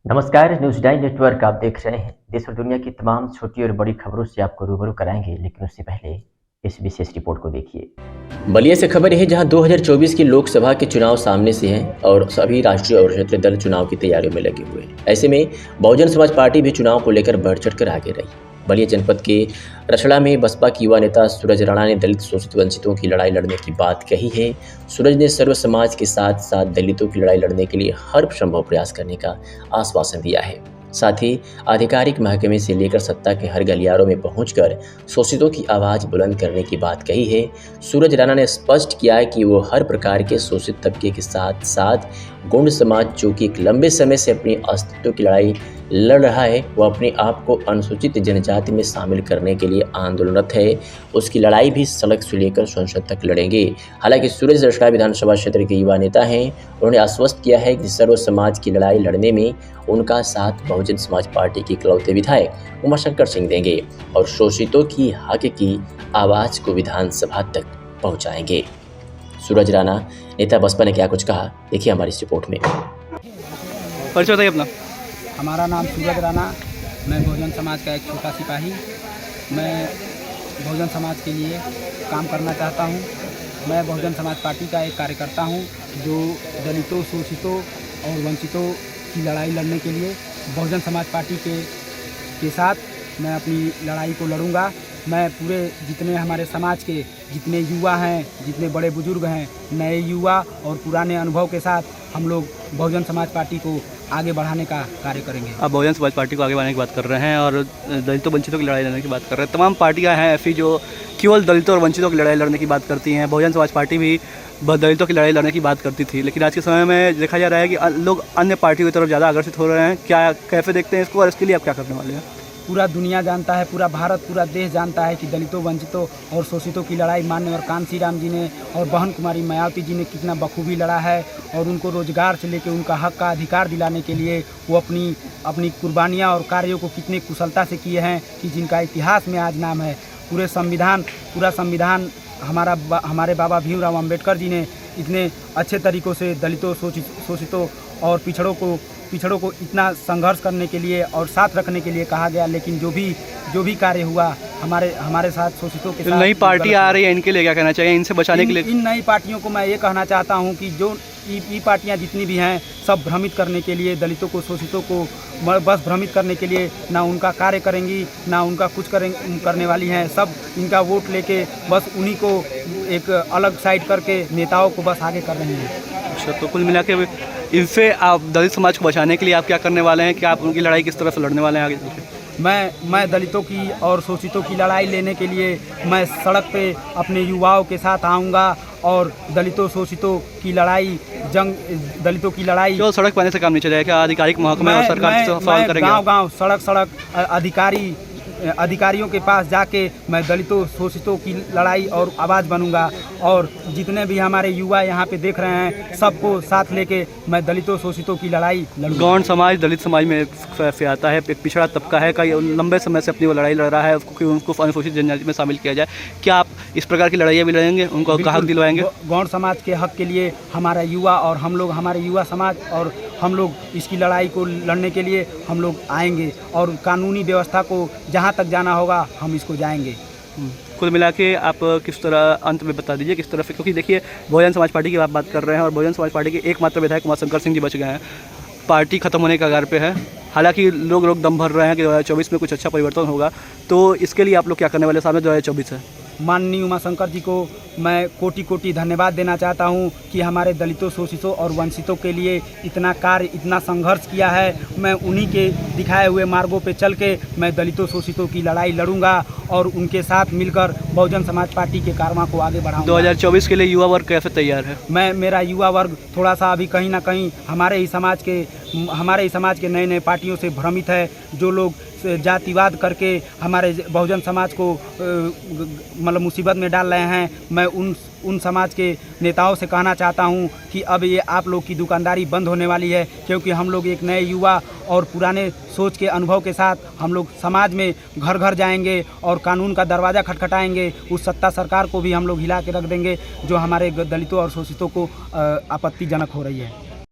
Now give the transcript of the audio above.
नमस्कार, news 9 network आप देख रहे हैं। देश और दुनिया की तमाम छोटी और बड़ी खबरों से आपको रूबरू कराएंगे, लेकिन उससे पहले इस विशेष रिपोर्ट को देखिए। बलिया से खबर है, जहां 2024 की लोकसभा के चुनाव सामने से हैं और सभी राष्ट्रीय और क्षेत्रीय दल चुनाव की तैयारियों में लगे हुए हैं। ऐसे में बहुजन समाज पार्टी भी चुनाव को लेकर बढ़ चढ़कर आगे रही। बलिया जनपद के रछड़ा में बसपा की युवा नेता सूरज राणा ने दलित शोषित वंचितों की लड़ाई लड़ने की बात कही है। सूरज ने सर्व समाज के साथ साथ दलितों की लड़ाई लड़ने के लिए हर संभव प्रयास करने का आश्वासन दिया है। साथ ही आधिकारिक महकमे से लेकर सत्ता के हर गलियारों में पहुंचकर शोषितों की आवाज़ बुलंद करने की बात कही है। सूरज राणा ने स्पष्ट किया है कि वो हर प्रकार के शोषित तबके के साथ साथ गोंड समाज, जो कि एक लंबे समय से अपनी अस्तित्व की लड़ाई लड़ रहा है, वो अपने आप को अनुसूचित जनजाति में शामिल करने के लिए आंदोलनरत है। उसकी लड़ाई भी सड़क से लेकर संसद तक लड़ेंगे। हालांकि सूरज रछड़ा विधानसभा क्षेत्र के युवा नेता हैं। उन्होंने आश्वस्त किया है कि सर्व समाज की लड़ाई लड़ने में उनका साथ बहुजन समाज पार्टी के इकलौते विधायक उमाशंकर सिंह देंगे और शोषितों की हक की आवाज़ को विधानसभा तक पहुँचाएंगे। सूरज राणा नेता बसपा ने क्या कुछ कहा, देखिए हमारी इस रिपोर्ट में। परिचय बताइए अपना। हमारा नाम सूरज राणा, मैं बहुजन समाज का एक छोटा सिपाही। मैं बहुजन समाज के लिए काम करना चाहता हूँ। मैं बहुजन समाज पार्टी का एक कार्यकर्ता हूँ, जो दलितों, शोषितों और वंचितों की लड़ाई लड़ने के लिए बहुजन समाज पार्टी के साथ मैं अपनी लड़ाई को लड़ूंगा। मैं पूरे जितने हमारे समाज के जितने युवा हैं, जितने बड़े बुजुर्ग हैं, नए युवा और पुराने अनुभव के साथ हम लोग बहुजन समाज पार्टी को आगे बढ़ाने का कार्य करेंगे। आप बहुजन समाज पार्टी को आगे बढ़ाने की बात कर रहे हैं और दलितों वंचितों की लड़ाई लड़ने की बात कर रहे हैं। तमाम पार्टियां हैं ऐसी जो केवल दलितों और वंचितों की लड़ाई लड़ने की बात करती हैं। बहुजन समाज पार्टी भी दलितों की लड़ाई लड़ने की बात करती थी, लेकिन आज के समय में देखा जा रहा है कि लोग अन्य पार्टियों की तरफ ज़्यादा आकर्षित हो रहे हैं। क्या कैसे देखते हैं इसको और इसके लिए आप क्या करने वाले हैं? पूरा दुनिया जानता है, पूरा भारत, पूरा देश जानता है कि दलितों, वंचितों और शोषितों की लड़ाई माननीय और कांसी राम जी ने और बहन कुमारी मायावती जी ने कितना बखूबी लड़ा है और उनको रोजगार से लेकर उनका हक का अधिकार दिलाने के लिए वो अपनी कुर्बानियाँ और कार्यों को कितने कुशलता से किए हैं कि जिनका इतिहास में आज नाम है। पूरा संविधान हमारे बाबा भीमराव अम्बेडकर जी ने इतने अच्छे तरीक़ों से दलितों, शोषितों और पिछड़ों को इतना संघर्ष करने के लिए और साथ रखने के लिए कहा गया, लेकिन जो भी कार्य हुआ हमारे साथ शोषितों के साथ। नई पार्टी आ रही है, इनके लिए क्या कहना चाहिए, इनसे बचाने के लिए? इन नई पार्टियों को मैं ये कहना चाहता हूँ कि जो ई पार्टियाँ जितनी भी हैं, सब भ्रमित करने के लिए, दलितों को, शोषितों को बस भ्रमित करने के लिए ना उनका कार्य करेंगी, ना उनका कुछ करने वाली हैं। सब इनका वोट लेके बस उन्हीं को एक अलग साइड करके नेताओं को बस आगे कर रहे हैं। अच्छा, तो कुल मिला के इनसे आप दलित समाज को बचाने के लिए आप क्या करने वाले हैं? क्या आप उनकी लड़ाई किस तरह से लड़ने वाले हैं आगे? मैं दलितों की और शोषितों की लड़ाई लेने के लिए मैं सड़क पे अपने युवाओं के साथ आऊँगा और दलितों, शोषितों की लड़ाई दलितों की लड़ाई जो सड़क पाने से काम नहीं चलेगा, आधिकारिक महकमे और सरकार सवाल करेंगे। गाँव सड़क अधिकारियों के पास जाके मैं दलितों, शोषितों की लड़ाई और आवाज़ बनूंगा और जितने भी हमारे युवा यहाँ पे देख रहे हैं, सबको साथ लेके मैं दलितों, शोषितों की लड़ाई लड़ूंगा। गौंड समाज दलित समाज में से आता है, एक पिछड़ा तबका है, कई लंबे समय से अपनी वो लड़ाई लड़ रहा है कि उनको अनुसूचित जनजाति में शामिल किया जाए। क्या आप इस प्रकार की लड़ाइयाँ भी लड़ेंगे, उनको हक दिलवाएंगे? गौंड समाज के हक के लिए हमारा युवा और हम लोग, हमारे युवा समाज और हम लोग इसकी लड़ाई को लड़ने के लिए हम लोग आएंगे और कानूनी व्यवस्था को जहाँ तक जाना होगा हम इसको जाएंगे। कुल मिला के आप किस तरह, अंत में बता दीजिए किस तरह से, क्योंकि देखिए बहुजन समाज पार्टी की आप बात कर रहे हैं और बहुजन समाज पार्टी के एकमात्र विधायक उमाशंकर सिंह जी बच गए हैं। पार्टी खत्म होने का कगार पे है। हालांकि लोग दम भर रहे हैं कि 2024 में कुछ अच्छा परिवर्तन होगा, तो इसके लिए आप लोग क्या करने वाले? सामने 2024 है। माननीय उमाशंकर जी को मैं कोटि धन्यवाद देना चाहता हूं कि हमारे दलितों, शोषितों और वंचितों के लिए इतना कार्य, इतना संघर्ष किया है। मैं उन्हीं के दिखाए हुए मार्गों पे चल के मैं दलितों, शोषितों की लड़ाई लड़ूंगा और उनके साथ मिलकर बहुजन समाज पार्टी के कारवां को आगे बढ़ाऊंगा। 2024 के लिए युवा वर्ग कैसे तैयार है? मेरा युवा वर्ग थोड़ा सा अभी कहीं ना कहीं हमारे ही समाज के नए पार्टियों से भ्रमित है। जो लोग जातिवाद करके हमारे बहुजन समाज को मतलब मुसीबत में डाल रहे हैं, मैं उन समाज के नेताओं से कहना चाहता हूं कि अब ये आप लोग की दुकानदारी बंद होने वाली है, क्योंकि हम लोग एक नए युवा और पुराने सोच के अनुभव के साथ हम लोग समाज में घर घर जाएंगे और कानून का दरवाज़ा खटखटाएंगे। उस सत्ता सरकार को भी हम लोग हिला के रख देंगे जो हमारे दलितों और शोषितों को आपत्तिजनक हो रही है।